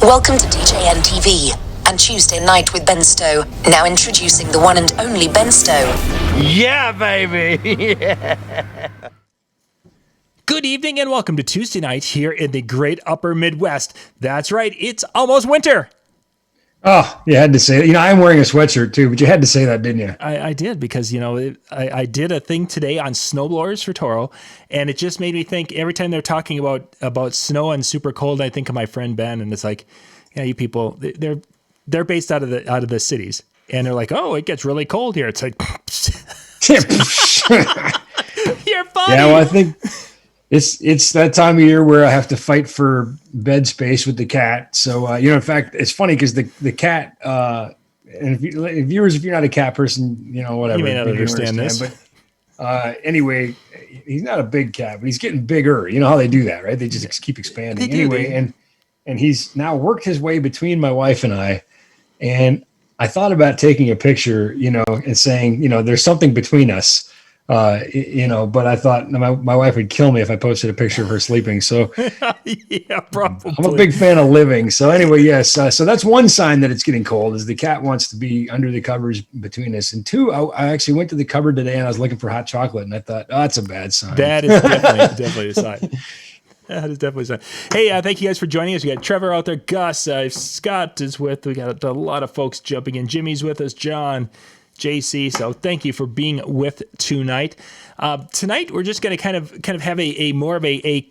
Welcome to DJN TV and Tuesday Night with Ben Stowe. Now introducing the one and only Ben Stowe. Yeah, baby. Yeah. Good evening and welcome to Tuesday Night here in the great upper Midwest. That's right, it's almost winter. Oh, you had to say it. I'm wearing a sweatshirt too, but you had to say that, didn't you? I did because, I did a thing today on snowblowers for Toro, and it just made me think every time they're talking about snow and super cold, I think of my friend Ben, and it's like, yeah, you people, they're based out of the cities, and they're like, oh, it gets really cold here. It's like, you're funny. Yeah, well, I think it's that time of year where I have to fight for bed space with the cat. So, in fact, it's funny because the cat, and if you're not a cat person, whatever. You may not understand this. But anyway, he's not a big cat, but he's getting bigger. You know how they do that, right? They just keep expanding. And he's now worked his way between my wife and I. And I thought about taking a picture, and saying, there's something between us. But I thought my wife would kill me if I posted a picture of her sleeping. So yeah, probably. I'm a big fan of living. So anyway, yes. So that's one sign that it's getting cold is the cat wants to be under the covers between us. And two, I actually went to the cupboard today and I was looking for hot chocolate and I thought, oh, that's a bad sign. That is definitely a sign. That is definitely a sign. Hey, thank you guys for joining us. We got Trevor out there, Gus, Scott is with. We got a lot of folks jumping in. Jimmy's with us, John, JC. So thank you for being with tonight. Tonight we're just going to kind of have a more of a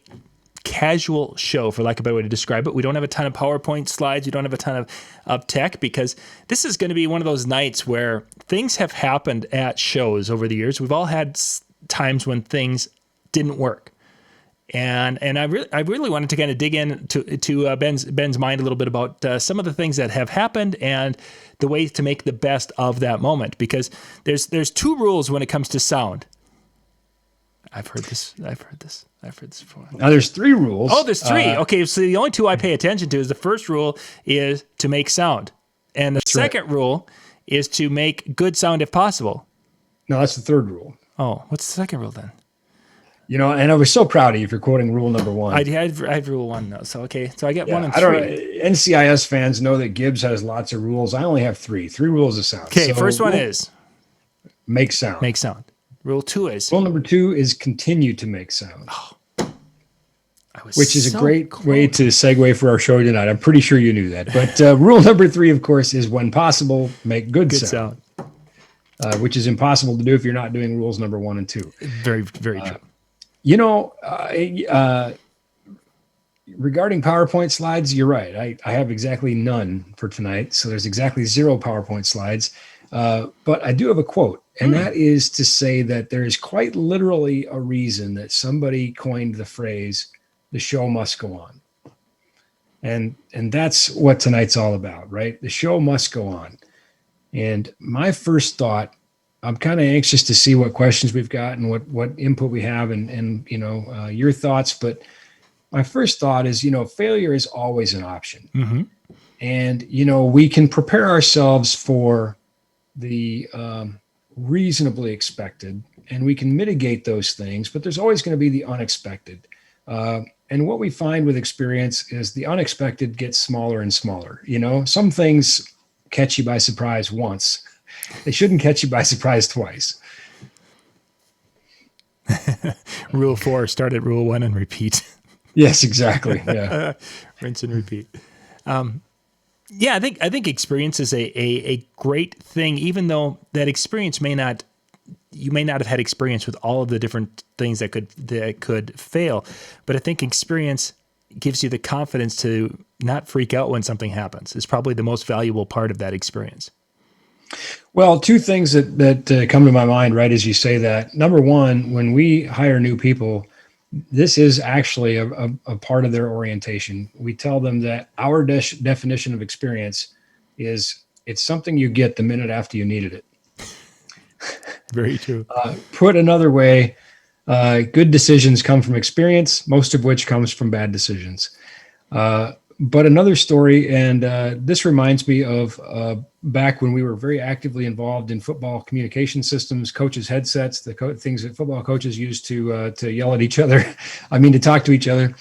casual show, for lack of a better way to describe it. We don't have a ton of PowerPoint slides. We don't have a ton of tech because this is going to be one of those nights where things have happened at shows over the years. We've all had times when things didn't work. And I really wanted to kind of dig into Ben's mind a little bit about some of the things that have happened and the ways to make the best of that moment, because there's two rules when it comes to sound. I've heard this before. Now there's three rules. Oh, there's three. Okay, so the only two I pay attention to is the first rule is to make sound, and the second rule is to make good sound if possible. No, that's the third rule. Oh, what's the second rule then? And I was so proud of you for quoting rule number one. I have rule one though. So okay, so I get one and I don't three. know. NCIS fans know that Gibbs has lots of rules. I only have three rules of sound. Okay, so first one is make sound. Make sound. Rule two is rule number two is continue to make sound. Oh, which is a great way to segue for our show tonight. I'm pretty sure you knew that. But rule number three, of course, is when possible, make good sound. Which is impossible to do if you're not doing rules number one and two. Very, very true. Regarding PowerPoint slides, you're right. I have exactly none for tonight. So there's exactly 0 PowerPoint slides. But I do have a quote, and that is to say that there is quite literally a reason that somebody coined the phrase, the show must go on. And that's what tonight's all about, right? The show must go on. And my first thought, I'm kind of anxious to see what questions we've got and what input we have and your thoughts. But my first thought is, failure is always an option. Mm-hmm. And, we can prepare ourselves for the reasonably expected, and we can mitigate those things, but there's always going to be the unexpected. And what we find with experience is the unexpected gets smaller and smaller. Some things catch you by surprise once. They shouldn't catch you by surprise twice. Rule 4, start at rule 1 and repeat. Yes, exactly. Yeah. Rinse and repeat. I think experience is a great thing, even though that experience you may not have had experience with all of the different things that could fail. But I think experience gives you the confidence to not freak out when something happens. It's probably the most valuable part of that experience. Well, two things that come to my mind right as you say that. Number one, when we hire new people, this is actually a part of their orientation. We tell them that our definition of experience is it's something you get the minute after you needed it. Very true. Put another way, good decisions come from experience, most of which comes from bad decisions. But another story, and this reminds me of back when we were very actively involved in football communication systems, coaches' headsets, the things that football coaches used to yell at each other. To talk to each other.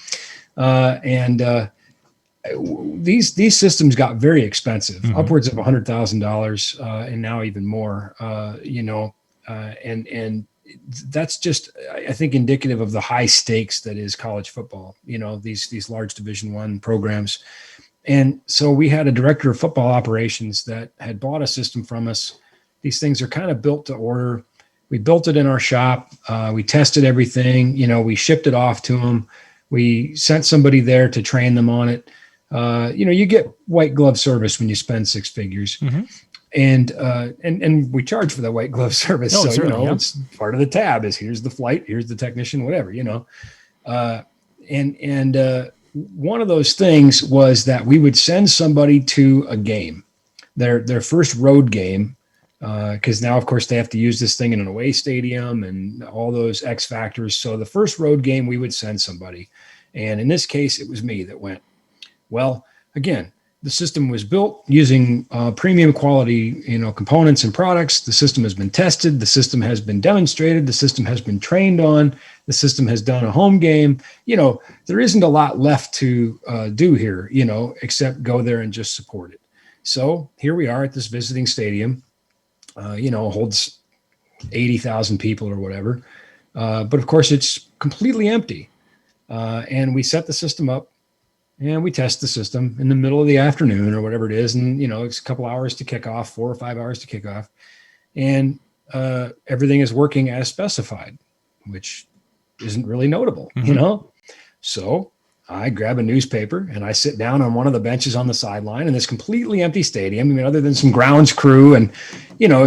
these systems got very expensive, upwards of $100,000, and now even more. And that's just, I think, indicative of the high stakes that is college football. These large Division I programs. And so we had a director of football operations that had bought a system from us. These things are kind of built to order. We built it in our shop. We tested everything. We shipped it off to them. We sent somebody there to train them on it. You get white glove service when you spend six figures, and we charge for that white glove service. Oh, so yeah. It's part of the tab. Is here's the flight, here's the technician, whatever. One of those things was that we would send somebody to a game, their first road game, because now, of course, they have to use this thing in an away stadium and all those X factors. So the first road game, we would send somebody. And in this case, it was me that went. Well, again, the system was built using premium quality, components and products. The system has been tested. The system has been demonstrated. The system has been trained on. The system has done a home game. There isn't a lot left to do here, except go there and just support it. So here we are at this visiting stadium, holds 80,000 people or whatever. But of course, it's completely empty. And we set the system up. And we test the system in the middle of the afternoon or whatever it is. And, it's a couple hours to kick off, 4 or 5 hours to kick off. And everything is working as specified, which isn't really notable, So I grab a newspaper and I sit down on one of the benches on the sideline in this completely empty stadium. Other than some grounds crew and,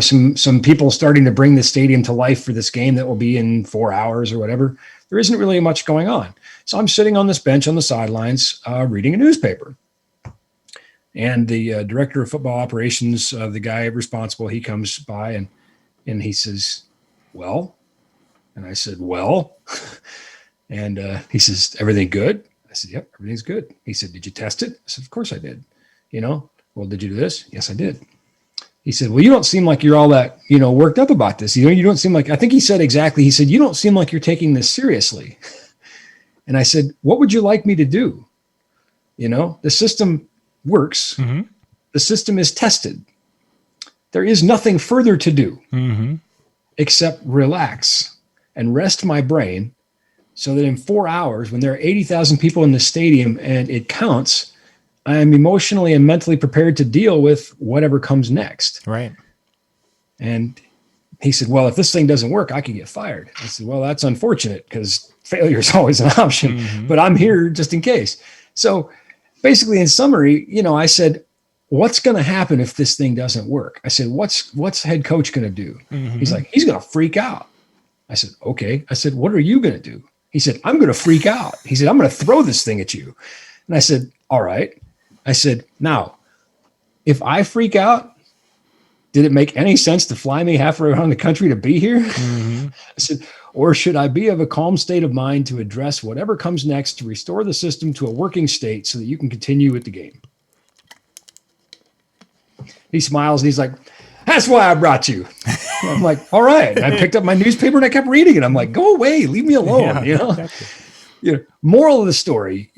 some people starting to bring the stadium to life for this game that will be in 4 hours or whatever, there isn't really much going on. So I'm sitting on this bench on the sidelines reading a newspaper. And the director of football operations, the guy responsible, he comes by and he says, "Well?" And I said, "Well?" And he says, "Everything good?" I said, "Yep, everything's good." He said, "Did you test it?" I said, "Of course I did." "Well, did you do this?" "Yes, I did." He said, "Well, you don't seem like you're all that, worked up about this. You don't seem like," I think he said exactly, he said, "You don't seem like you're taking this seriously." And I said, "What would you like me to do? The system works. Mm-hmm. The system is tested. There is nothing further to do except relax and rest my brain so that in 4 hours, when there are 80,000 people in the stadium and it counts, I am emotionally and mentally prepared to deal with whatever comes next." Right. And he said, "Well, if this thing doesn't work, I could get fired." I said, "Well, that's unfortunate because failure is always an option, but I'm here just in case." So basically, in summary, I said, "What's going to happen if this thing doesn't work?" I said, what's head coach going to do?" He's like, "He's going to freak out." I said, "Okay." I said, "What are you going to do?" He said, "I'm going to freak out." He said, "I'm going to throw this thing at you." And I said, "All right." I said, "Now, if I freak out, did it make any sense to fly me halfway around the country to be here?" I said, "Or should I be of a calm state of mind to address whatever comes next to restore the system to a working state so that you can continue with the game?" He smiles and he's like, "That's why I brought you." I'm like, "All right." And I picked up my newspaper and I kept reading it. I'm like, "Go away, leave me alone." Exactly. Moral of the story,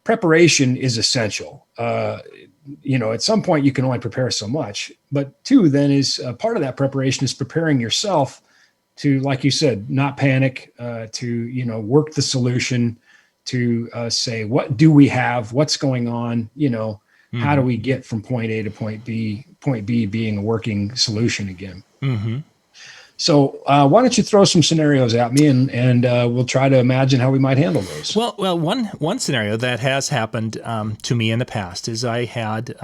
preparation is essential. At some point you can only prepare so much, but two, then is part of that preparation is preparing yourself to, like you said, not panic, to, work the solution, to say, what do we have? What's going on? How do we get from point A to point B being a working solution again? So why don't you throw some scenarios at me and we'll try to imagine how we might handle those. Well, one scenario that has happened to me in the past is I had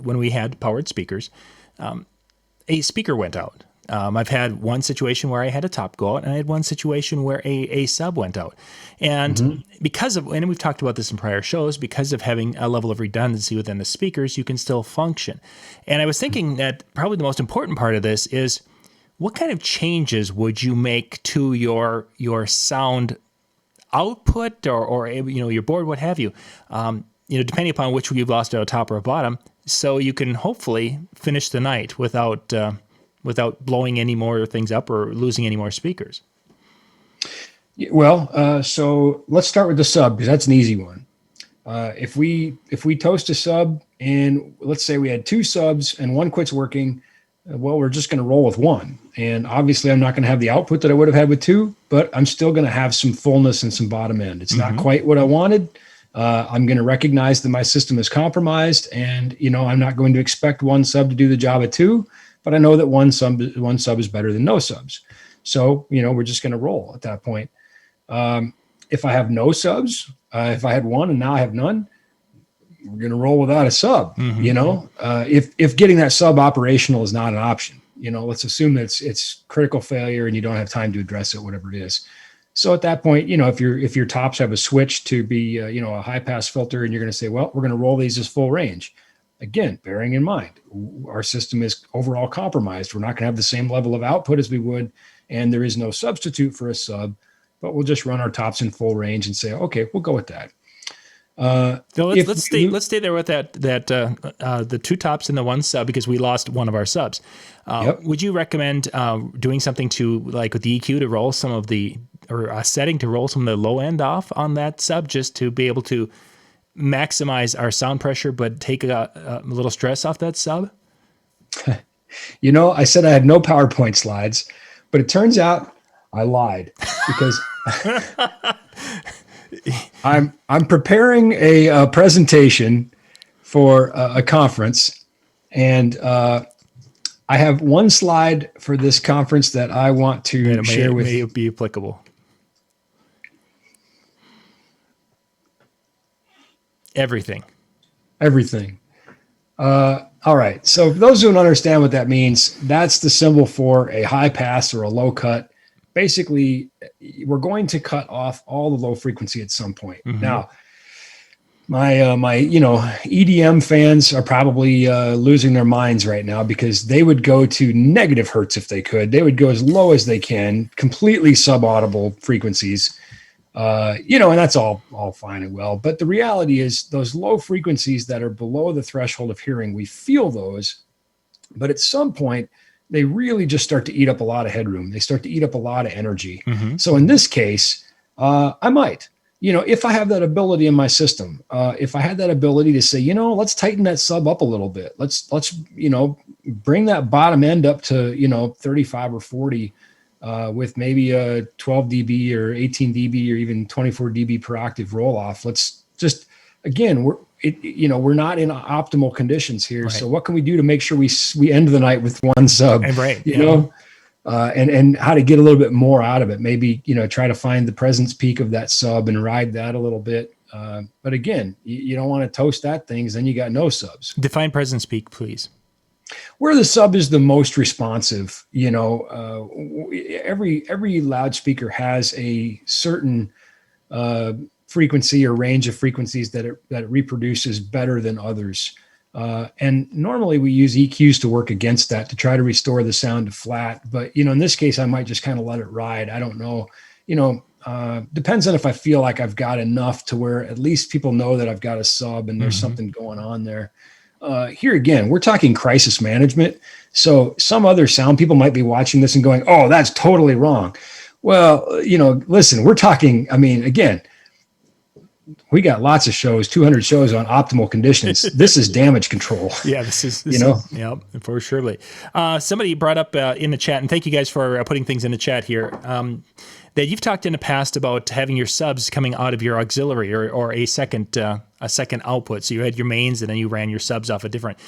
when we had powered speakers, a speaker went out. I've had one situation where I had a top go out, and I had one situation where a sub went out. And because of, and we've talked about this in prior shows, because of having a level of redundancy within the speakers, you can still function. And I was thinking that probably the most important part of this is, what kind of changes would you make to your sound output or your board, what have you, depending upon which you've lost at a top or a bottom, so you can hopefully finish the night without blowing any more things up or losing any more speakers? Well, so let's start with the sub, because that's an easy one. If we toast a sub and let's say we had 2 subs and one quits working, well, we're just going to roll with 1. And obviously I'm not going to have the output that I would have had with 2, but I'm still going to have some fullness and some bottom end. It's not quite what I wanted. I'm going to recognize that my system is compromised, and I'm not going to expect 1 sub to do the job of 2, but I know that one sub is better than no subs. So, we're just going to roll at that point. If I have no subs, if I had 1 and now I have none, we're going to roll without a sub. If getting that sub operational is not an option, let's assume that it's critical failure and you don't have time to address it, whatever it is. So at that point, if your tops have a switch to be, a high pass filter, and you're going to say, well, we're going to roll these as full range. Again, bearing in mind, our system is overall compromised. We're not going to have the same level of output as we would, and there is no substitute for a sub, but we'll just run our tops in full range and say, okay, we'll go with that. So let's stay there with that the 2 tops and the 1 sub, because we lost one of our subs. Would you recommend doing something to, like with the EQ, to roll some of the, or a setting to roll some of the low end off on that sub, just to be able to maximize our sound pressure but take a little stress off that sub? I said I had no PowerPoint slides, but it turns out I lied, because I'm preparing a presentation for a conference, and I have 1 slide for this conference that I want to share with you. May be applicable. Everything. All right. So for those who don't understand what that means, that's the symbol for a high pass or a low cut. Basically, we're going to cut off all the low frequency at some point. Now, my EDM fans are probably losing their minds right now, because they would go to negative hertz if they could. They would go as low as they can, completely subaudible frequencies. And that's all fine and well. But the reality is, those low frequencies that are below the threshold of hearing, we feel those, but at some point, they really just start to eat up a lot of headroom. They start to eat up a lot of energy. So in this case, I might, if I have that ability in my system, if I had that ability to say, let's tighten that sub up a little bit. Let's bring that bottom end up to, 35 or 40, with maybe a 12 dB or 18 dB or even 24 dB per octave roll off. Let's just, again, we're not in optimal conditions here. Right. So what can we do to make sure we end the night with 1 sub, and how to get a little bit more out of it? Maybe, try to find the presence peak of that sub and ride that a little bit. But again, you don't want to toast that thing, 'cause then you got no subs. Define presence peak, please. Where the sub is the most responsive. Every loudspeaker has a certain frequency or range of frequencies that it reproduces better than others. And normally we use EQs to work against that, to try to restore the sound to flat. But, in this case, I might just kind of let it ride. I don't know. Depends on if I feel like I've got enough to where at least people know that I've got a sub and there's something going on there. Here again, we're talking crisis management. So some other sound people might be watching this and going, oh, that's totally wrong. Well, listen, we're talking, again, we got lots of shows, 200 shows on optimal conditions. This is damage control. Yeah, this is yeah, for surely. Somebody brought up in the chat, and thank you guys for putting things in the chat here, that you've talked in the past about having your subs coming out of your auxiliary or a second output. So you had your mains and then you ran your subs off a different.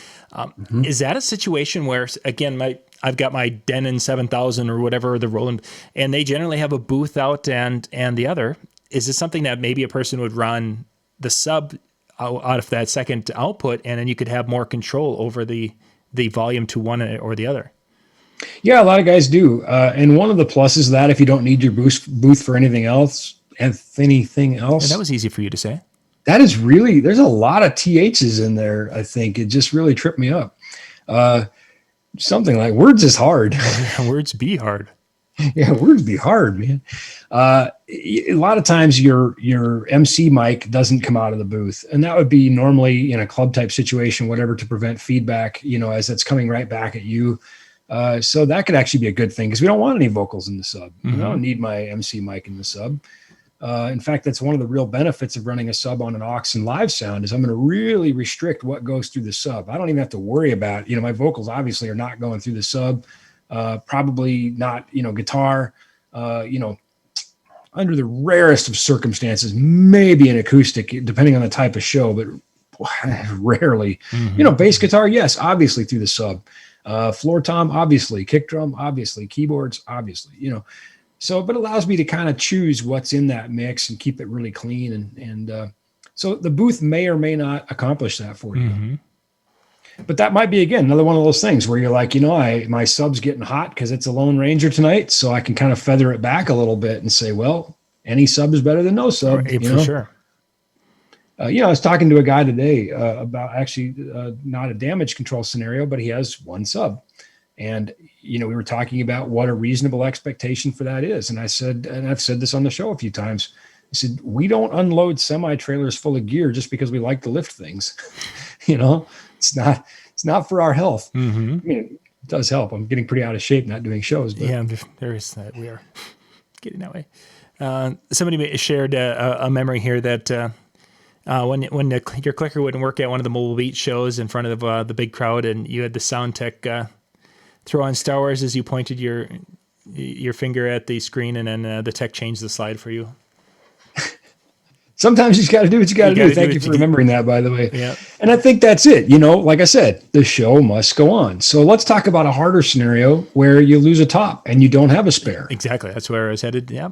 Is that a situation where, again, I've got my Denon 7000 or whatever, the Roland, and they generally have a booth out and the other. Is this something that maybe a person would run the sub out of that second output, and then you could have more control over the volume to one or the other? Yeah, a lot of guys do. And one of the pluses of that, if you don't need your booth for anything else, Yeah, that was easy for you to say. That is really, there's a lot of THs in there, I think. It just really tripped me up. Something like words is hard. Words be hard. Yeah, words be hard, man. A lot of times your MC mic doesn't come out of the booth, and that would be normally in a club type situation, whatever, to prevent feedback, as it's coming right back at you. So that could actually be a good thing, because we don't want any vocals in the sub. I don't need my MC mic in the sub. In fact, that's one of the real benefits of running a sub on an aux and live sound is I'm going to really restrict what goes through the sub. I don't even have to worry about, my vocals obviously are not going through the sub, probably not, guitar, under the rarest of circumstances, maybe an acoustic, depending on the type of show, but rarely, bass guitar, yes, obviously through the sub, floor tom, obviously, kick drum, obviously, keyboards, obviously, So, but it allows me to kind of choose what's in that mix and keep it really clean. And so the booth may or may not accomplish that for you. But that might be, again, another one of those things where you're like, my sub's getting hot because it's a Lone Ranger tonight. So I can kind of feather it back a little bit and say, well, any sub is better than no sub. Right, for sure. I was talking to a guy today about actually not a damage control scenario, but he has one sub. And, we were talking about what a reasonable expectation for that is. And I said, and I've said this on the show a few times, I said, we don't unload semi-trailers full of gear just because we like to lift things. It's not for our health. I mean, it does help. I'm getting pretty out of shape not doing shows. But. Yeah, there is that. We are getting that way. Somebody shared a memory here that when your clicker wouldn't work at one of the Mobile Beat shows in front of the big crowd, and you had the sound tech throw on Star Wars as you pointed your finger at the screen, and then the tech changed the slide for you. Sometimes you just got to do what you got to do. Thank you for remembering that, by the way. Yeah. And I think that's it. Like I said, the show must go on. So let's talk about a harder scenario where you lose a top and you don't have a spare. Exactly. That's where I was headed. Yeah.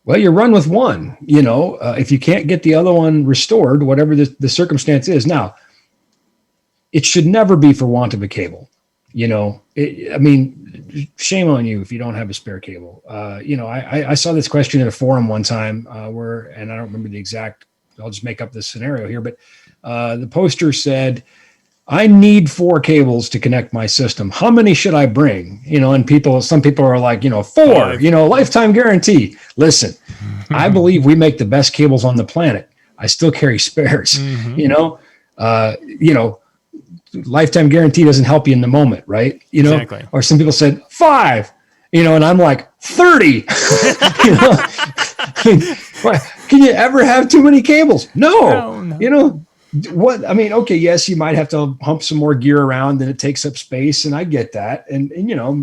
Well, you run with one, if you can't get the other one restored, whatever the circumstance is. Now, it should never be for want of a cable. Shame on you if you don't have a spare cable. I saw this question in a forum one time and I don't remember the exact, I'll just make up this scenario here, but the poster said, I need 4 cables to connect my system. How many should I bring? And some people are like, 4, lifetime guarantee. Listen, I believe we make the best cables on the planet. I still carry spares, lifetime guarantee doesn't help you in the moment, right? Exactly. Or some people said 5, and I'm like 30. Can you ever have too many cables? No. What I mean, okay, yes, you might have to hump some more gear around and it takes up space, and I get that. And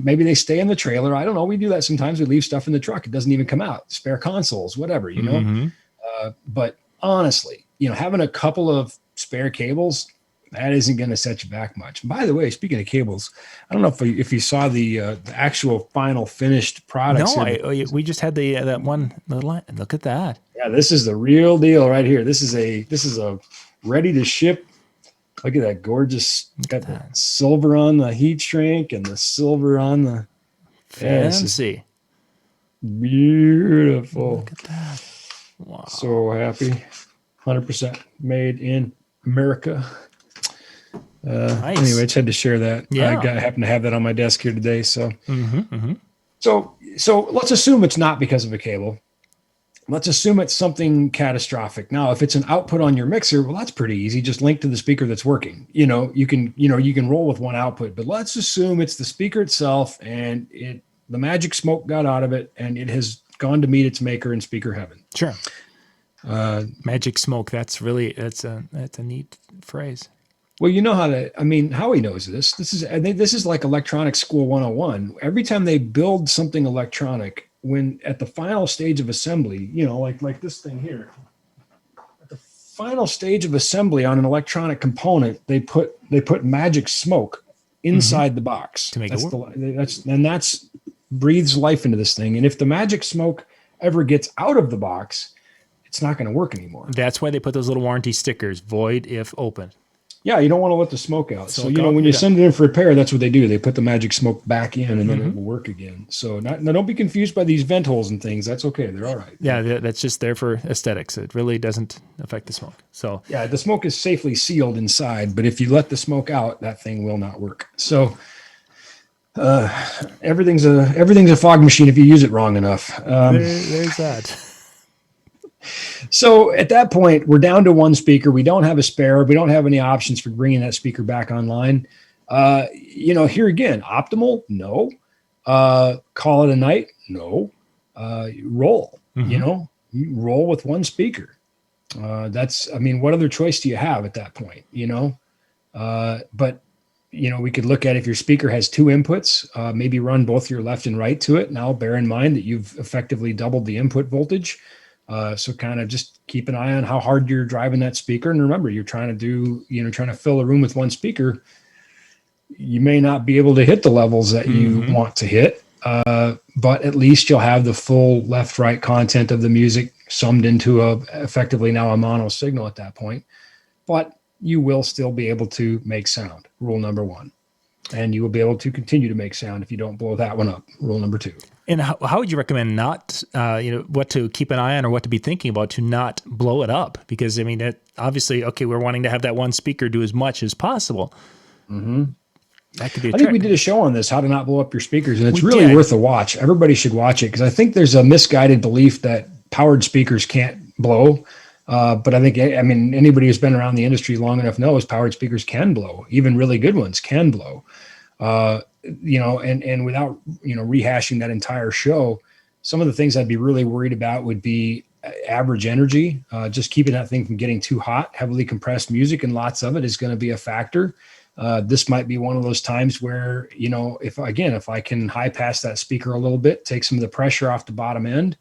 maybe they stay in the trailer. I don't know. We do that sometimes. We leave stuff in the truck. It doesn't even come out. Spare consoles, whatever, But honestly, having a couple of spare cables, that isn't going to set you back much. And by the way, speaking of cables, I don't know if you saw the actual final finished product. No, we just had that one little. Look at that. Yeah, this is the real deal right here. This is a ready to ship. Look at that gorgeous. Got the silver on the heat shrink and the silver on the fancy. Beautiful. Look at that. Wow. So happy. 100% made in America. Nice. Anyway, I just had to share that. Yeah. I happen to have that on my desk here today. So, so let's assume it's not because of a cable. Let's assume it's something catastrophic. Now, if it's an output on your mixer, well, that's pretty easy. Just link to the speaker that's working. You can roll with one output, but let's assume it's the speaker itself and the magic smoke got out of it and it has gone to meet its maker in speaker heaven. Sure. Magic smoke. That's a neat phrase. Well, Howie knows this. This is like electronics school 101. Every time they build something electronic, when at the final stage of assembly, like this thing here, at the final stage of assembly on an electronic component, they put magic smoke inside the box to make it work. That's breathes life into this thing. And if the magic smoke ever gets out of the box, it's not going to work anymore. That's why they put those little warranty stickers, void if open. Yeah, you don't want to let the smoke out. So, when you send it in for repair, that's what they do. They put the magic smoke back in and then it will work again. So now don't be confused by these vent holes and things. That's okay. They're all right. Yeah, that's just there for aesthetics. It really doesn't affect the smoke. So yeah, the smoke is safely sealed inside, but if you let the smoke out, that thing will not work. So everything's a fog machine if you use it wrong enough. There's that. So at that point, we're down to one speaker. We don't have a spare. We don't have any options for bringing that speaker back online. Here again, optimal? No. Call it a night? No. roll, you roll with one speaker. What other choice do you have at that point, but we could look at if your speaker has two inputs, maybe run both your left and right to it. Now, bear in mind that you've effectively doubled the input voltage. So kind of just keep an eye on how hard you're driving that speaker. And remember, you're trying to fill a room with one speaker. You may not be able to hit the levels that you want to hit, but at least you'll have the full left-right content of the music summed into effectively now a mono signal at that point. But you will still be able to make sound, rule number one. And you will be able to continue to make sound if you don't blow that one up, rule number two. And how would you recommend not, what to keep an eye on or what to be thinking about to not blow it up? Because, obviously, okay, we're wanting to have that one speaker do as much as possible. Mm-hmm. That could be I think we did a show on this, how to not blow up your speakers, and it's really worth a watch. Everybody should watch it because I think there's a misguided belief that powered speakers can't blow. But I think, anybody who's been around the industry long enough knows powered speakers can blow. Even really good ones can blow. And without, rehashing that entire show, some of the things I'd be really worried about would be average energy, just keeping that thing from getting too hot. Heavily compressed music, and lots of it, is going to be a factor. This might be one of those times where, if I can high pass that speaker a little bit, take some of the pressure off the bottom end,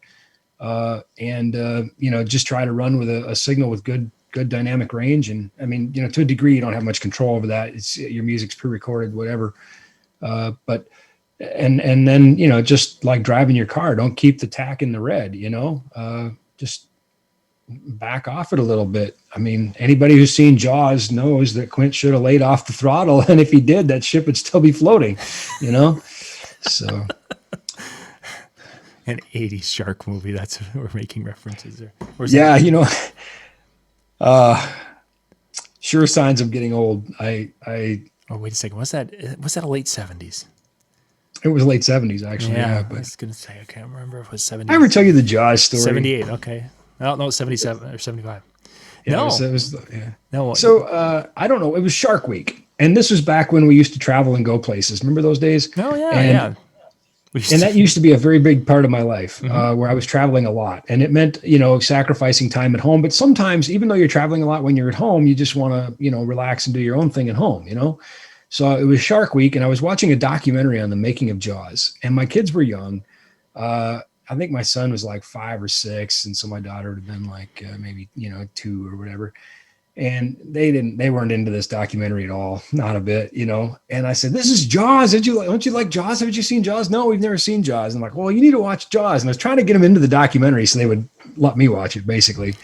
just try to run with a signal with good dynamic range. And to a degree, you don't have much control over that. It's your music's pre-recorded, whatever. But then, just like driving your car, don't keep the tack in the red, just back off it a little bit. Anybody who's seen Jaws knows that Quint should have laid off the throttle. And if he did, that ship would still be floating, so. An 80s shark movie. That's we're making references there. Yeah. Sure signs of getting old. Oh, wait a second. Was that a late 70s? It was late 70s, actually. Yeah, but I was going to say, I can't remember if it was 70s. I ever tell you the Jaws story? 78, okay. No, 77 or 75. Yeah, no. It was yeah. No. So, I don't know. It was Shark Week. And this was back when we used to travel and go places. Remember those days? Oh, yeah, yeah. And that used to be a very big part of my life, where I was traveling a lot. And it meant, sacrificing time at home. But sometimes, even though you're traveling a lot when you're at home, you just want to, relax and do your own thing at home, So it was Shark Week, and I was watching a documentary on the making of Jaws. And my kids were young. I think my son was like 5 or 6. And so my daughter would have been like maybe, 2 or whatever. And they weren't into this documentary at all, not a bit, And I said, "This is Jaws. Don't you like Jaws? Haven't you seen Jaws?" "No, we've never seen Jaws." And I'm like, "Well, you need to watch Jaws." And I was trying to get them into the documentary so they would let me watch it, basically.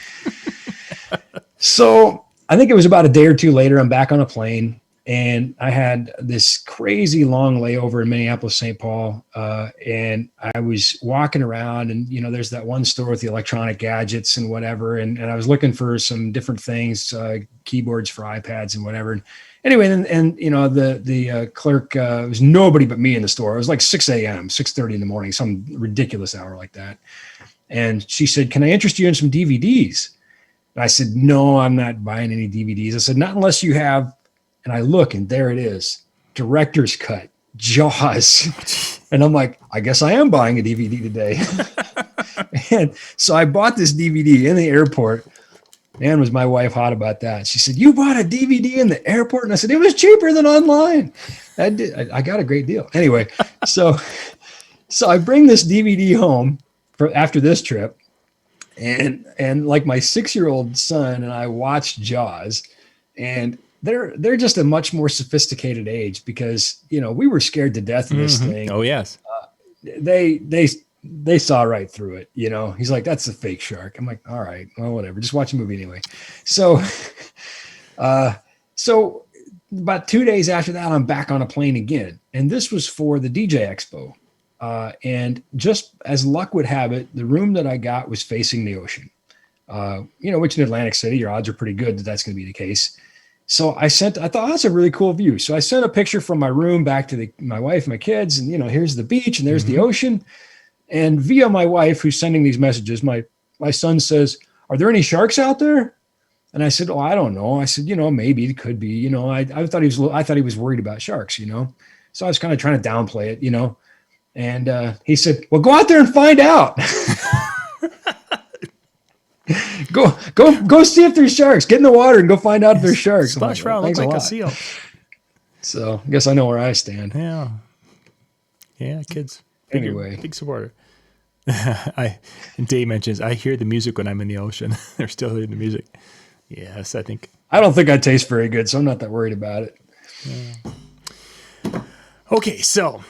So I think it was about a day or two later, I'm back on a plane, and I had this crazy long layover in Minneapolis, St. Paul. And I was walking around, and, there's that one store with the electronic gadgets and whatever. And I was looking for some different things, keyboards for iPads and whatever. And anyway, the clerk, it was nobody but me in the store. It was like 6 a.m., 6:30 in the morning, some ridiculous hour like that. And she said, "Can I interest you in some DVDs?" And I said, "No, I'm not buying any DVDs." I said, "Not unless you have," and I look, and there it is, director's cut, Jaws. And I'm like, I guess I am buying a DVD today. And so I bought this DVD in the airport. Man, was my wife hot about that. She said, "You bought a DVD in the airport?" And I said, "It was cheaper than online." I got a great deal. Anyway, so I bring this DVD home after this trip. And like my 6-year-old son and I watched Jaws, and they're just a much more sophisticated age because, we were scared to death of this thing. Oh, yes. They saw right through it. He's like, "That's a fake shark." I'm like, "All right, well, whatever. Just watch a movie anyway." So about 2 days after that, I'm back on a plane again. And this was for the DJ Expo. And just as luck would have it, the room that I got was facing the ocean, which in Atlantic City, your odds are pretty good that that's going to be the case. So I thought, that's a really cool view. So I sent a picture from my room back to my wife, my kids, and, here's the beach and there's the ocean. And via my wife, who's sending these messages, my son says, "Are there any sharks out there?" And I said, "Oh, I don't know." I said, "Maybe it could be, I thought he was worried about sharks, So I was kind of trying to downplay it, And he said, well, go out there and find out. Go see if there's sharks. Get in the water and go find out if there's sharks. Splash around, looks like a seal. So I guess I know where I stand. Yeah, kids. Anyway. Big supporter. And Dave mentions, I hear the music when I'm in the ocean. They're still hearing the music. Yes, I think. I don't think I taste very good, so I'm not that worried about it. Okay, so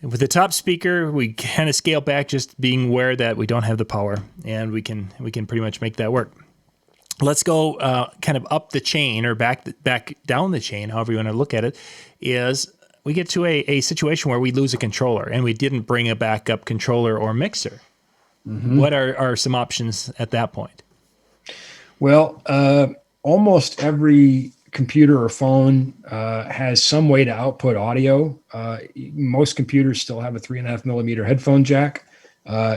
with the top speaker, we kind of scale back, just being aware that we don't have the power, and we can pretty much make that work. Let's go kind of up the chain, or back down the chain, however you want to look at it, is we get to a situation where we lose a controller, and we didn't bring a backup controller or mixer. Mm-hmm. What are some options at that point? Well, almost every computer or phone has some way to output audio. Most computers still have a 3.5 millimeter headphone jack.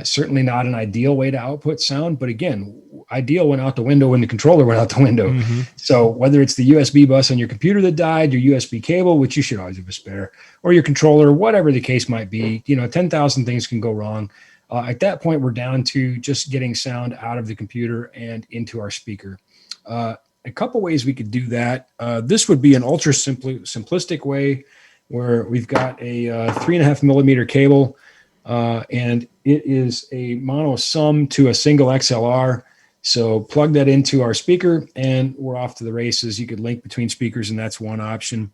Certainly not an ideal way to output sound, but again, ideal went out the window when the controller went out the window. Mm-hmm. So whether it's the USB bus on your computer that died, your USB cable, which you should always have a spare, or your controller, whatever the case might be, 10,000 things can go wrong. At that point, we're down to just getting sound out of the computer and into our speaker. A couple ways we could do that. This would be an ultra simplistic way, where we've got a 3.5 millimeter cable, and it is a mono sum to a single XLR. So plug that into our speaker and we're off to the races. You could link between speakers, and that's one option.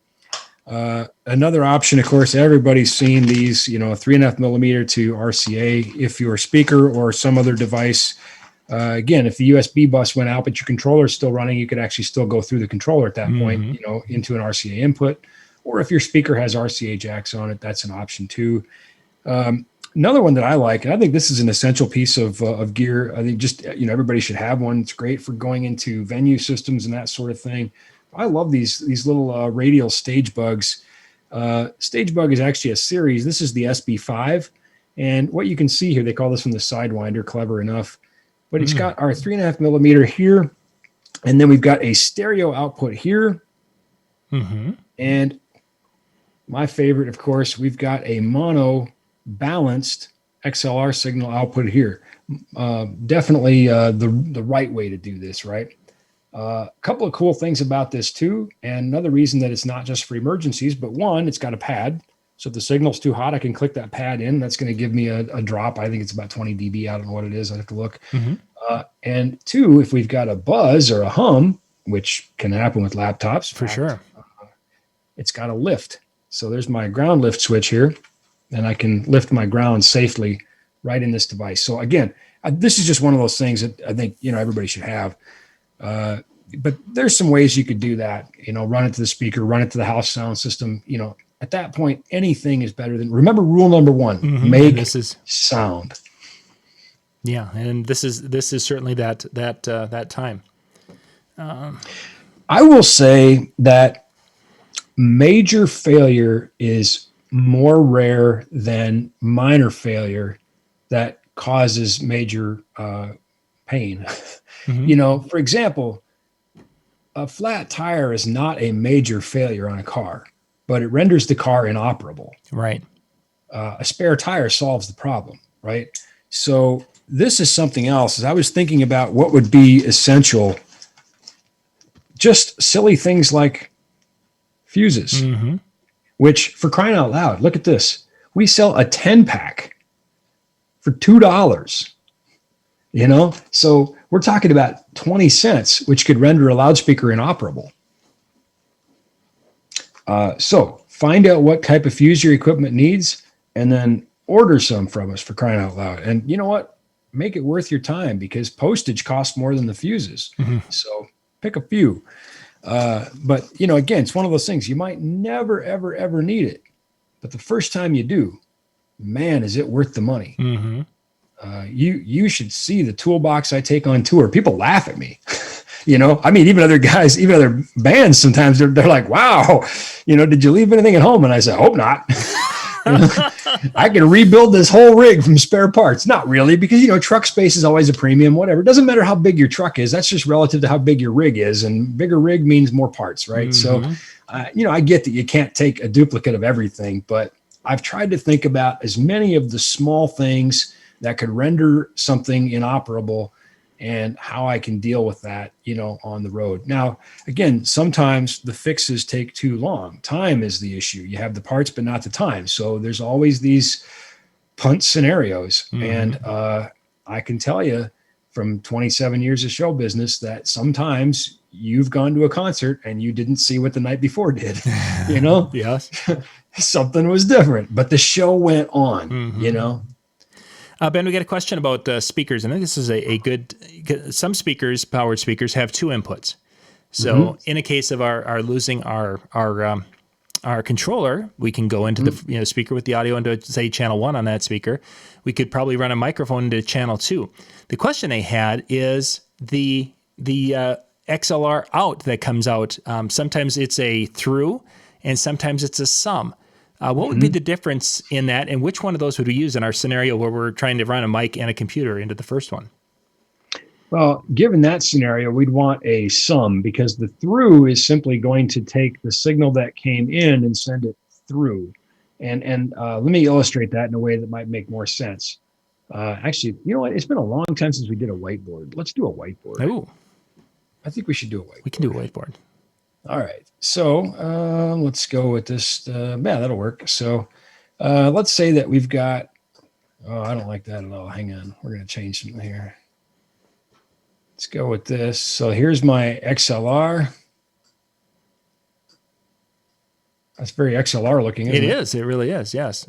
Another option, of course, everybody's seen these, 3.5 millimeter to RCA. If your speaker or some other device, again, if the USB bus went out, but your controller is still running, you could actually still go through the controller at that point, into an RCA input. Or if your speaker has RCA jacks on it, that's an option too. Another one that I like, and I think this is an essential piece of gear. I think just, everybody should have one. It's great for going into venue systems and that sort of thing. I love these little radial stage bugs. Stage bug is actually a series. This is the SB5. And what you can see here, they call this one the Sidewinder, clever enough. But it's got our 3.5 millimeter here. And then we've got a stereo output here. Mm-hmm. And my favorite, of course, we've got a mono balanced XLR signal output here. Definitely the right way to do this, right? A couple of cool things about this too, and another reason that it's not just for emergencies, but one, it's got a pad. So if the signal's too hot, I can click that pad in. That's going to give me a drop. I think it's about 20 dB. I don't know what it is. I'd have to look. Mm-hmm. And two, if we've got a buzz or a hum, which can happen with laptops. For sure. It's got a lift. So there's my ground lift switch here, and I can lift my ground safely right in this device. So again, this is just one of those things that I think, everybody should have. But there's some ways you could do that, run it to the speaker, run it to the house sound system. At that point, anything is better than, remember rule number one, make sound. Yeah. And this is certainly that time. I will say that major failure is more rare than minor failure that causes major pain. Mm-hmm. For example, a flat tire is not a major failure on a car, but it renders the car inoperable. Right. A spare tire solves the problem, right? So this is something else. As I was thinking about what would be essential, just silly things like fuses, mm-hmm. which, for crying out loud, look at this. We sell a 10-pack for $2. So we're talking about 20 cents, which could render a loudspeaker inoperable. So find out what type of fuse your equipment needs, and then order some from us, for crying out loud. And you know what? Make it worth your time, because postage costs more than the fuses. Mm-hmm. So pick a few. But again, it's one of those things. You might never, ever, ever need it. But the first time you do, man, is it worth the money. Mm-hmm. You should see the toolbox I take on tour. People laugh at me. Even other guys, even other bands, sometimes they're like, wow, did you leave anything at home? And I say, hope not. I can rebuild this whole rig from spare parts. Not really, because, truck space is always a premium, whatever. It doesn't matter how big your truck is. That's just relative to how big your rig is. And bigger rig means more parts, right? Mm-hmm. So, I get that you can't take a duplicate of everything, but I've tried to think about as many of the small things that could render something inoperable and how I can deal with that, on the road. Now, again, sometimes the fixes take too long. Time is the issue. You have the parts, but not the time. So there's always these punt scenarios. And I can tell you from 27 years of show business that sometimes you've gone to a concert and you didn't see what the night before did, Yes. Something was different, but the show went on, Ben, we got a question about speakers. I think this is a good. Some speakers, powered speakers, have two inputs. So in a case of our losing our controller, we can go into the speaker with the audio into, say, channel 1 on that speaker. We could probably run a microphone into channel 2. The question they had is the XLR out that comes out. Sometimes it's a through, and sometimes it's a sum. What would be the difference in that, and which one of those would we use in our scenario where we're trying to run a mic and a computer into the first one? Well, given that scenario, we'd want a sum, because the through is simply going to take the signal that came in and send it through. And let me illustrate that in a way that might make more sense. Actually, you know what? It's been a long time since we did a whiteboard. Let's do a whiteboard. Oh, I think we should do a whiteboard. we can do a whiteboard. All right. So let's go with this. Yeah, that'll work. So let's say that we've got, I don't like that at all. Hang on. We're going to change something here. Let's go with this. So here's my XLR. That's very XLR looking, isn't it? It is. It really is. Yes.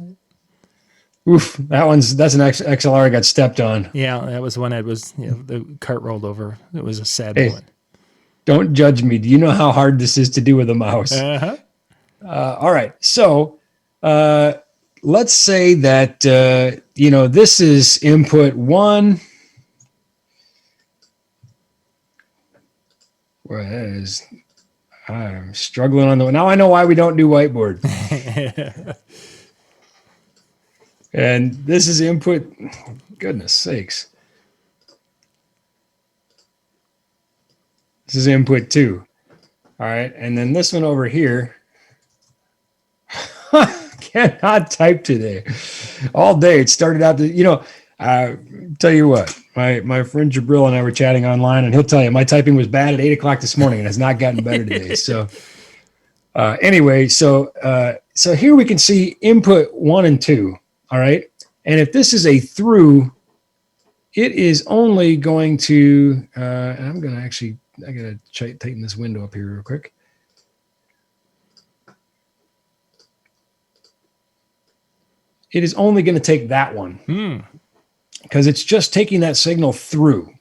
Oof. That's an XLR I got stepped on. Yeah, that was when it was, the cart rolled over. It was a sad Hey. moment. Don't judge me. Do you know how hard this is to do with a mouse? All right. So let's say that, this is input 1. Well, that is, I'm struggling on the, now I know why we don't do whiteboard. And this is input, goodness sakes. This is input 2. All right. And then this one over here. Cannot type today. All day. It started out to, tell you what, my friend Jabril and I were chatting online, and he'll tell you my typing was bad at 8:00 this morning and has not gotten better today. So anyway, so here we can see input 1 and 2. All right. And if this is a through, it is only going to, and I'm going to actually, I got to tighten this window up here real quick. It is only going to take that one because it's just taking that signal through.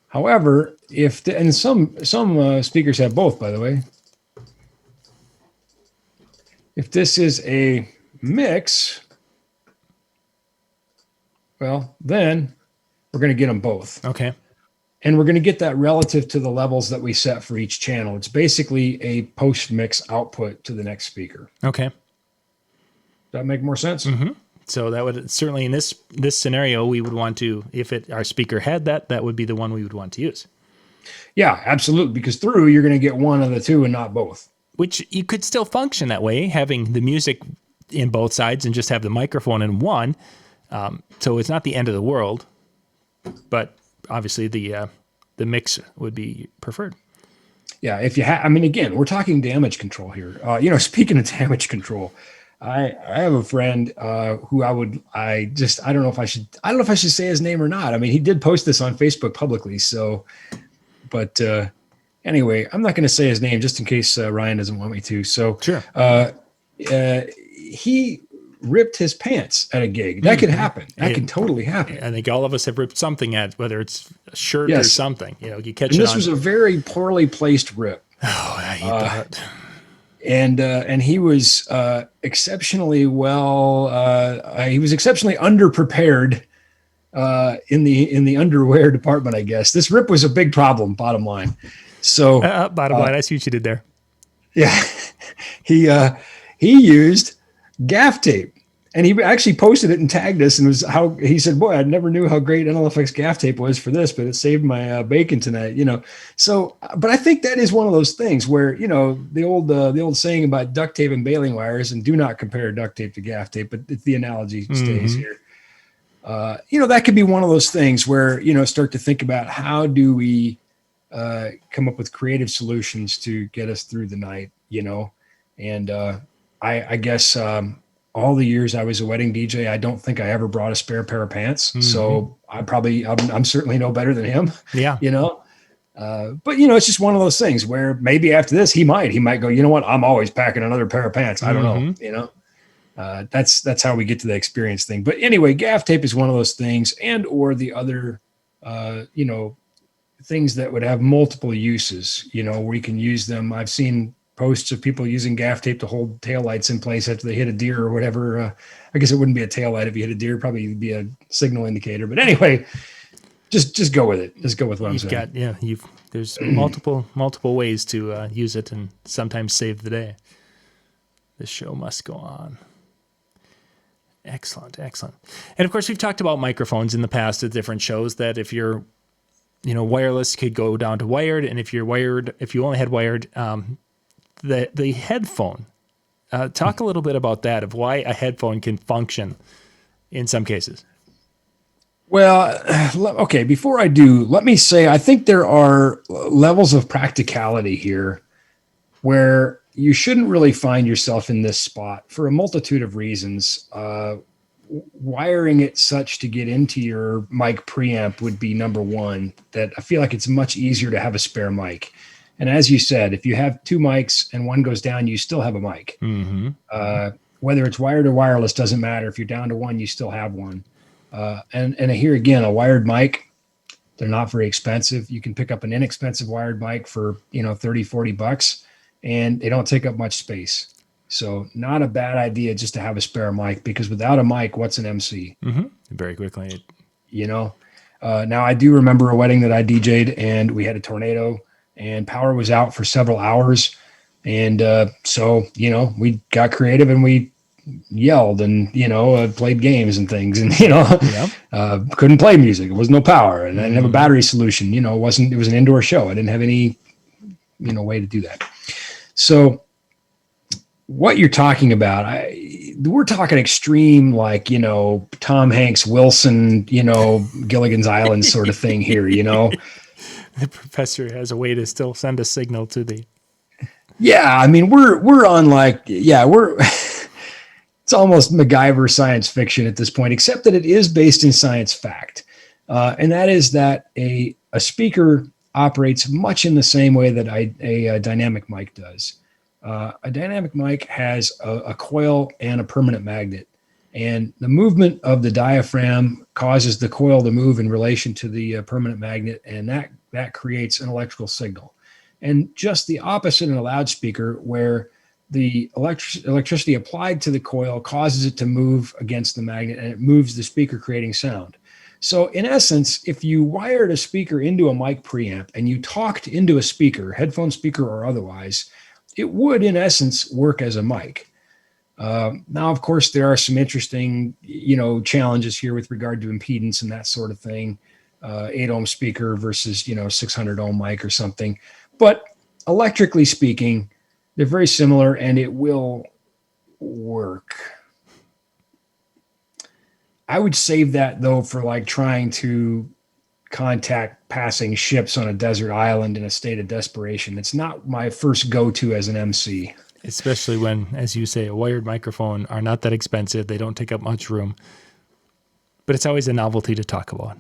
However, and some speakers have both, by the way. If this is a mix, well, then we're going to get them both. Okay. And we're going to get that relative to the levels that we set for each channel. It's basically a post-mix output to the next speaker. Okay. Does that make more sense? Mm-hmm. So that would certainly, in this scenario, we would want to, if our speaker had that would be the one we would want to use. Yeah, absolutely. Because through, you're going to get one of the two and not both. Which you could still function that way, having the music in both sides and just have the microphone in one. So it's not the end of the world, but obviously the mix would be preferred. Yeah, if you have, again, we're talking damage control here. Speaking of damage control, I have a friend who I don't know if I should say his name or not. He did post this on Facebook publicly. So, but anyway, I'm not going to say his name just in case Ryan doesn't want me to. So, sure. He ripped his pants at a gig. That could happen. That can totally happen. I think all of us have ripped something at, whether it's a shirt or something. You catch it. And this was a very poorly placed rip. Oh, I hate that. And he was exceptionally he was exceptionally underprepared in the underwear department, I guess. This rip was a big problem, bottom line. So bottom line, I see what you did there. Yeah. He used gaff tape. And he actually posted it and tagged us, and was how he said, "Boy, I never knew how great NLFX gaff tape was for this, but it saved my bacon tonight." So, but I think that is one of those things where the old saying about duct tape and baling wires, and do not compare duct tape to gaff tape, but the analogy stays here. That could be one of those things where start to think about how do we come up with creative solutions to get us through the night, and I guess. All the years I was a wedding DJ, I don't think I ever brought a spare pair of pants. So I'm certainly no better than him. Yeah. But it's just one of those things where maybe after this, he might go, you know what? I'm always packing another pair of pants. I don't know, that's how we get to the experience thing. But anyway, gaff tape is one of those things, and, or the other, things that would have multiple uses, where you can use them. I've seen posts of people using gaff tape to hold taillights in place after they hit a deer or whatever. I guess it wouldn't be a taillight if you hit a deer, probably be a signal indicator. But anyway, just go with it. Just go with what I'm saying. There's multiple ways to use it and sometimes save the day. The show must go on. Excellent. And of course, we've talked about microphones in the past at different shows, that if you're, wireless, could go down to wired. And if you only had wired, the headphone, talk a little bit about that, of why a headphone can function in some cases. Well, okay, before I do, let me say, I think there are levels of practicality here where you shouldn't really find yourself in this spot for a multitude of reasons. Wiring it such to get into your mic preamp would be number one, that I feel like it's much easier to have a spare mic. And as you said, if you have two mics and one goes down, you still have a mic. Whether it's wired or wireless, doesn't matter. If you're down to one, you still have one. And here again, a wired mic, they're not very expensive. You can pick up an inexpensive wired mic for, $30-$40, and they don't take up much space. So not a bad idea just to have a spare mic, because without a mic, what's an MC? Very quickly. Now I do remember a wedding that I DJ'd, and we had a tornado, and power was out for several hours. And so, we got creative and we yelled and, played games and things, and, couldn't play music. It was no power, and I didn't have a battery solution. It was an indoor show. I didn't have any, way to do that. So what you're talking about, we're talking extreme, like, Tom Hanks, Wilson, Gilligan's Island sort of thing here, The professor has a way to still send a signal to the. Yeah, I mean, we're on it's almost MacGyver science fiction at this point, except that it is based in science fact. And that is that a speaker operates much in the same way that a dynamic mic does. A dynamic mic has a coil and a permanent magnet. And the movement of the diaphragm causes the coil to move in relation to the permanent magnet, and that creates an electrical signal. And just the opposite in a loudspeaker, where the electricity applied to the coil causes it to move against the magnet, and it moves the speaker, creating sound. So in essence, if you wired a speaker into a mic preamp and you talked into a speaker, headphone speaker or otherwise, it would in essence work as a mic. Now, of course, there are some interesting, challenges here with regard to impedance and that sort of thing. 8 ohm speaker versus, 600 ohm mic or something. But electrically speaking, they're very similar, and it will work. I would save that, though, for like trying to contact passing ships on a desert island in a state of desperation. It's not my first go-to as an MC. Especially when, as you say, a wired microphone are not that expensive. They don't take up much room. But it's always a novelty to talk about.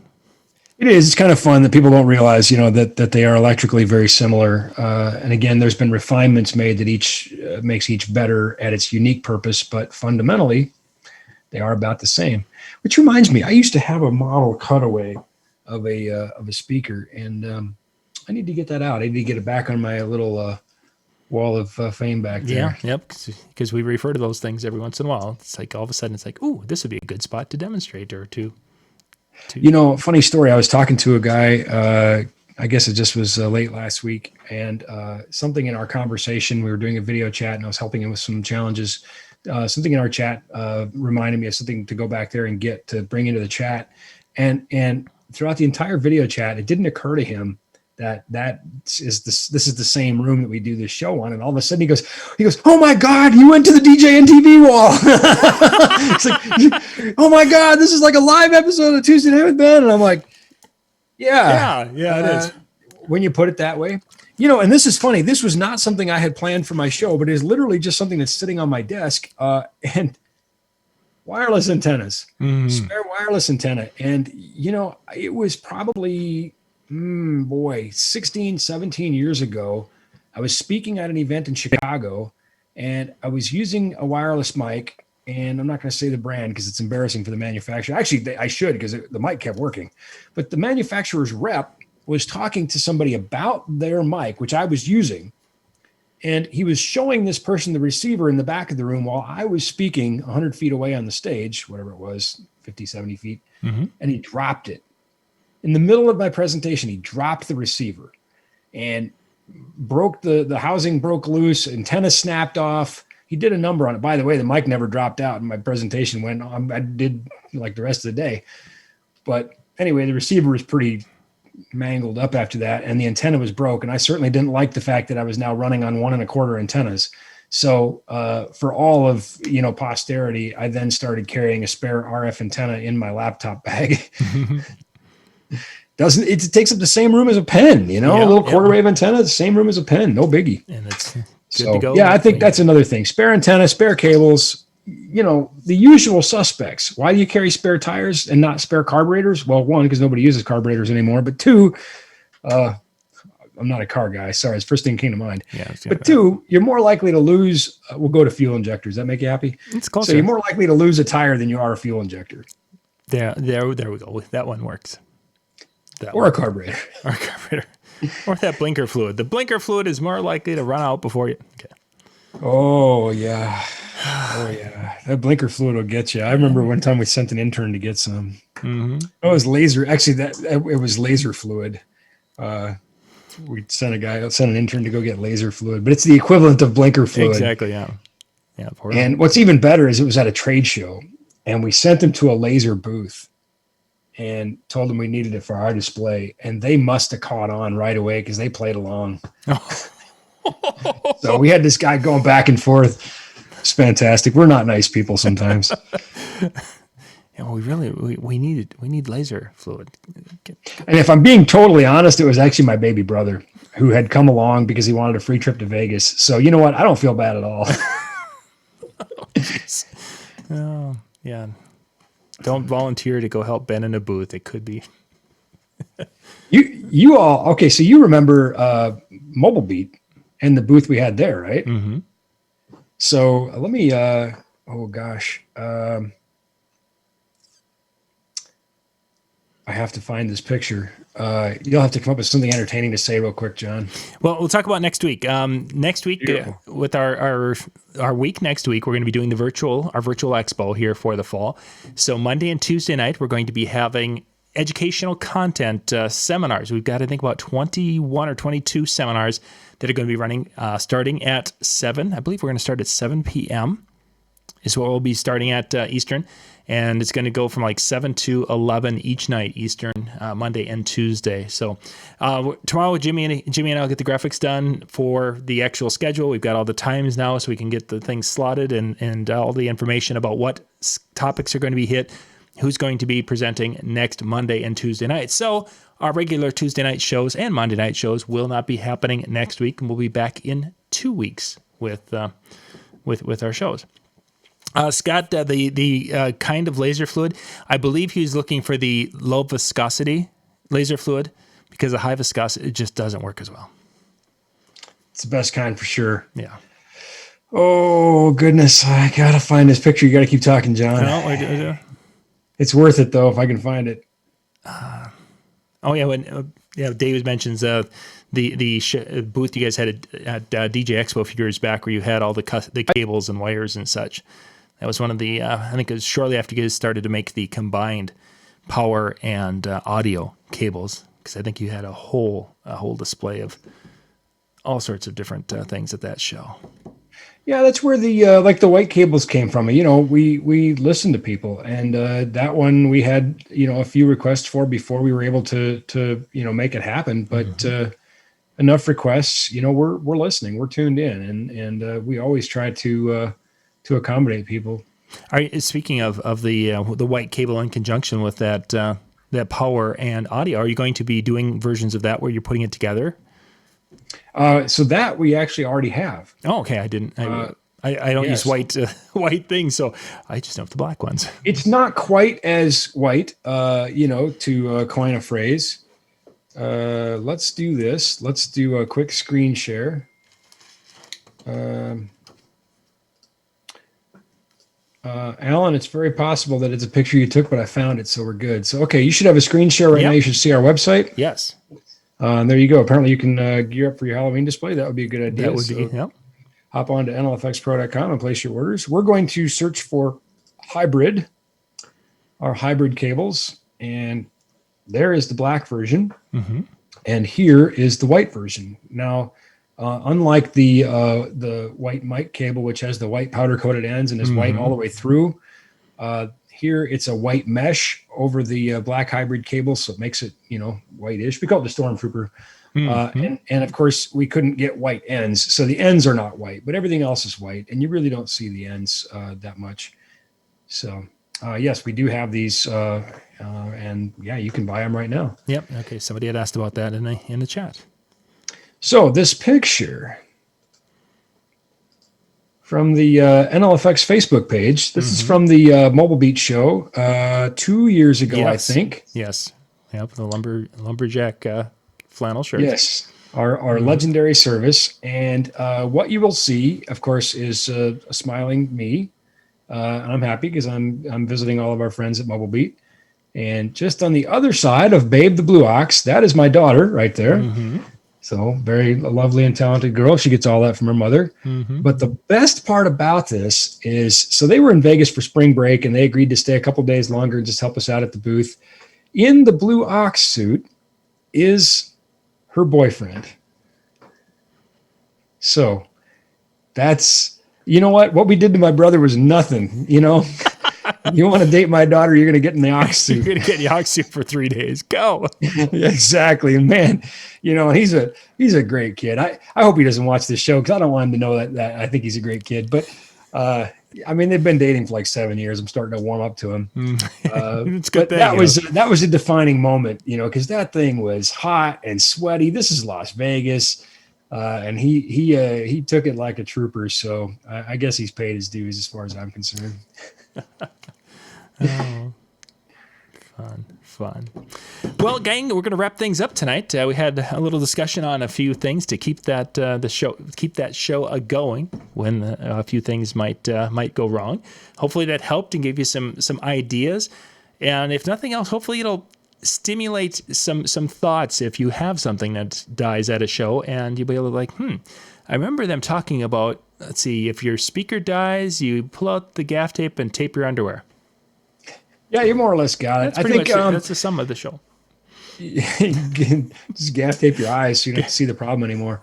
It is. It's kind of fun that people don't realize, that they are electrically very similar. And again, there's been refinements made that each makes each better at its unique purpose, but fundamentally, they are about the same. Which reminds me, I used to have a model cutaway of a speaker, and I need to get that out. I need to get it back on my little wall of fame back there. Yeah, yep, because we refer to those things every once in a while. It's like all of a sudden it's like, ooh, this would be a good spot to demonstrate or to. Funny story. I was talking to a guy, I guess it just was late last week, and something in our conversation, we were doing a video chat, and I was helping him with some challenges something in our chat reminded me of something to go back there and get to bring into the chat. And throughout the entire video chat, it didn't occur to him that this is the same room that we do this show on. And all of a sudden he goes, "Oh my God, you went to the DJ and TV wall." It's like, "Oh my God, this is like a live episode of Tuesday Night with Ben." And I'm like, yeah, it is. When you put it that way, you know, and this is funny. This was not something I had planned for my show, but it is literally just something that's sitting on my desk. And wireless antennas, spare wireless antenna. And, you know, it was probably, 16, 17 years ago. I was speaking at an event in Chicago, and I was using a wireless mic. And I'm not going to say the brand because it's embarrassing for the manufacturer. Actually, I should, because the mic kept working. But the manufacturer's rep was talking to somebody about their mic, which I was using. And he was showing this person the receiver in the back of the room while I was speaking 100 feet away on the stage, whatever it was, 50, 70 feet. And he dropped it. In the middle of my presentation, he dropped the receiver and broke the housing broke loose, antenna snapped off. He did a number on it. By the way, the mic never dropped out and my presentation went on. I did like the rest of the day. But anyway, the receiver was pretty mangled up after that, and the antenna was broke. And I certainly didn't like the fact that I was now running on 1 1/4 antennas. So for all of, you know, posterity, I then started carrying a spare RF antenna in my laptop bag. It takes up the same room as a pen, you know, a little quarter wave antenna, the same room as a pen, no biggie. And it's good So, to go. yeah, I think that's another thing. Spare antenna, spare cables, you know, the usual suspects. Why do you carry spare tires and not spare carburetors? Well, one, because nobody uses carburetors anymore. But two, I'm not a car guy. Sorry, it's the first thing came to mind. Yeah, but two, you're more likely to lose. We'll go to fuel injectors. Does that make you happy? It's closer. So you're more likely to lose a tire than you are a fuel injector. There we go. That one works. A carburetor. Or a carburetor. Or that blinker fluid. The blinker fluid is more likely to run out before you. Okay. Oh, yeah. Oh, yeah. That blinker fluid will get you. I remember one time we sent an intern to get some. It was laser. Actually, it was laser fluid. We sent an intern to go get laser fluid, but it's the equivalent of blinker fluid. Exactly, yeah. Yeah. And what's even better is it was at a trade show, and we sent them to a laser booth and told them we needed it for our display, and they must have caught on right away because they played along. So we had this guy going back and forth. It's fantastic. We're not nice people sometimes. Yeah, we need laser fluid. And if I'm being totally honest, it was actually my baby brother who had come along because he wanted a free trip to Vegas. So you know what? I don't feel bad at all. Oh, yeah. Don't volunteer to go help Ben in a booth. It could be. You all, okay, so you remember Mobile Beat and the booth we had there, right? Mm-hmm. So let me, oh gosh. I have to find this picture. You'll have to come up with something entertaining to say real quick, John. Well, we'll talk about next week. Next week, with our week next week, we're going to be doing our virtual expo here for the fall. So Monday and Tuesday night, we're going to be having educational content seminars. We've got, I think, about 21 or 22 seminars that are going to be running starting at 7. I believe we're going to start at 7 p.m. is what we'll be starting at Eastern. And it's going to go from like 7 to 11 each night, Eastern, Monday and Tuesday. So tomorrow, Jimmy and I will get the graphics done for the actual schedule. We've got all the times now, so we can get the things slotted and all the information about what topics are going to be hit, who's going to be presenting next Monday and Tuesday night. So our regular Tuesday night shows and Monday night shows will not be happening next week, and we'll be back in 2 weeks with our shows. Scott, the kind of laser fluid, I believe he's looking for the low viscosity laser fluid because the high viscosity, it just doesn't work as well. It's the best kind for sure. Yeah. Oh, goodness. I got to find this picture. You got to keep talking, John. No, I do. It's worth it, though, if I can find it. David mentions the booth you guys had at DJ Expo a few years back where you had all the cables and wires and such. That was one of the, I think it was shortly after you guys started to make the combined power and audio cables, because I think you had a whole display of all sorts of different things at that show. Yeah, that's where the like the white cables came from. We listened to people, and that one we had a few requests for before we were able to make it happen. But enough requests, we're listening, we're tuned in, and we always try to accommodate people. Speaking of the white cable in conjunction with that power and audio, are you going to be doing versions of that where you're putting it together? So that we actually already have. Oh, okay. I didn't. I don't use white things, so I just know the black ones. It's not quite as white, to coin a phrase. Let's do this. Let's do a quick screen share. Alan, it's very possible that it's a picture you took, but I found it, so we're good. So, okay, you should have a screen share right now. You should see our website. Yes. There you go. Apparently, you can gear up for your Halloween display. That would be a good idea. That would be, yeah. Hop on to nlfxpro.com and place your orders. We're going to search for our hybrid cables, and there is the black version, and here is the white version. Now, unlike the white mic cable, which has the white powder coated ends and is white all the way through, here it's a white mesh over the black hybrid cable, so it makes it whitish. We call it the Stormtrooper. And of course, we couldn't get white ends, so the ends are not white, but everything else is white, and you really don't see the ends that much. So, yes, we do have these, and yeah, you can buy them right now. Yep. Okay. Somebody had asked about that in the chat. So this picture from the NLFX Facebook page. This is from the Mobile Beat show 2 years ago, I think. Yes. Yep. The lumberjack flannel shirt. Yes. Our legendary service. And what you will see, of course, is a smiling me. I'm happy because I'm visiting all of our friends at Mobile Beat. And just on the other side of Babe the Blue Ox, that is my daughter right there. So very lovely and talented girl. She gets all that from her mother. But the best part about this is, so they were in Vegas for spring break and they agreed to stay a couple days longer and just help us out at the booth. In the Blue Ox suit is her boyfriend. So that's, you know what we did to my brother was nothing, You want to date my daughter, you're going to get in the ox suit. You're going to get in the ox suit for 3 days. Go. Exactly. Man, he's a great kid. I hope he doesn't watch this show because I don't want him to know that I think he's a great kid. But, they've been dating for like 7 years. I'm starting to warm up to him. It's good. But that was a defining moment, because that thing was hot and sweaty. This is Las Vegas. And he took it like a trooper. So I guess he's paid his dues as far as I'm concerned. Oh, fun. Well, gang, we're going to wrap things up tonight. We had a little discussion on a few things to keep that show going when a few things might go wrong. Hopefully that helped and gave you some ideas. And if nothing else, hopefully it'll stimulate some thoughts if you have something that dies at a show and you'll be able to I remember them talking about, let's see, if your speaker dies, you pull out the gaff tape and tape your underwear. Yeah, you more or less got it. I think that's the sum of the show. Just gaff tape your eyes so you don't see the problem anymore.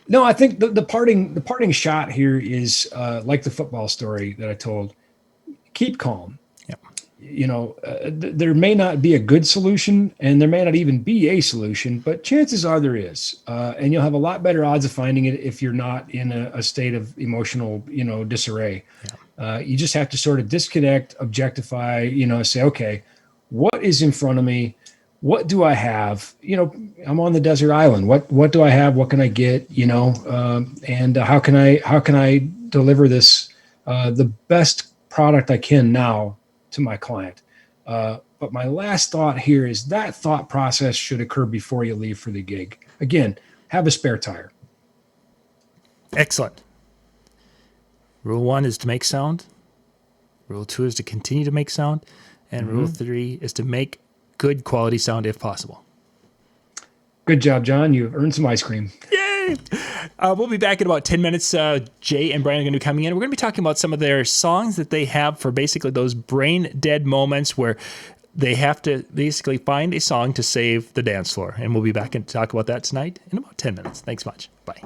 No, I think the parting shot here is like the football story that I told. Keep calm. There may not be a good solution and there may not even be a solution, but chances are there is. And you'll have a lot better odds of finding it if you're not in a state of emotional, disarray. You just have to sort of disconnect, objectify, say, okay, what is in front of me? What do I have? I'm on the desert island. What do I have? What can I get? And how can I deliver this, the best product I can now to my client. But my last thought here is that thought process should occur before you leave for the gig. Again, have a spare tire. Excellent. Rule 1 is to make sound. Rule 2 is to continue to make sound. And rule 3 is to make good quality sound if possible. Good job, John. You've earned some ice cream. Yay! We'll be back in about 10 minutes. Jay and Brian are going to be coming in. We're going to be talking about some of their songs that they have for basically those brain dead moments where they have to basically find a song to save the dance floor. And we'll be back and talk about that tonight in about 10 minutes. Thanks much. Bye.